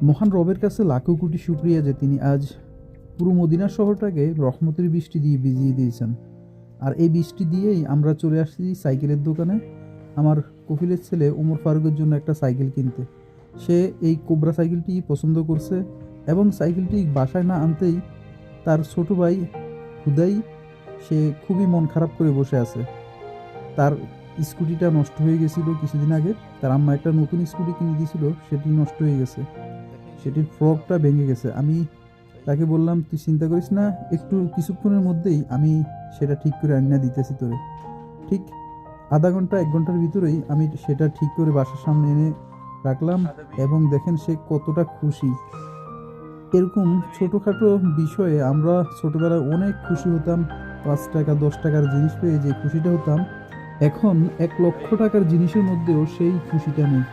মহান রবের কাছে লাখো কোটি শুক্রিয়া যে তিনি আজ পুরো মদিনা শহরটাকে রহমতের বৃষ্টি দিয়ে ভিজিয়ে দিয়েছেন। আর এই বৃষ্টি দিয়েই আমরা চলে আসছি সাইকেলের দোকানে আমার কফিলের ছেলে ওমর ফারুকের জন্য একটা সাইকেল কিনতে। সে এই কোবরা সাইকেলটি পছন্দ করছে এবং সাইকেলটি বাসায় না আনতেই তার ছোট ভাই হুদাই সে খুবই মন খারাপ করে বসে আছে। তার স্কুটিটা নষ্ট হয়ে গেছিল কিছুদিন আগে, তার আম্মা একটা নতুন স্কুটি কিনে দিয়েছিল, সেটি নষ্ট হয়ে গেছে, সেটির ফ্রকটা ভেঙে গেছে। আমি তাকে বললাম তুই চিন্তা করিস না, একটু কিছুক্ষণের মধ্যেই আমি সেটা ঠিক করে আনিয়ে দিতেছি তোরে। ঠিক আধা ঘন্টা 1 ঘন্টার ভিতরেই আমি সেটা ঠিক করে বাসার সামনে এনে রাখলাম এবং দেখেন সে কতটা খুশি। এরকম ছোটোখাটো বিষয়ে আমরা ছোটোবেলায় অনেক খুশি হতাম। 5 টাকা 10 টাকার জিনিস পেয়ে যে খুশিটা হতাম, এখন 1 লক্ষ টাকার জিনিসের মধ্যেও সেই খুশিটা নেই।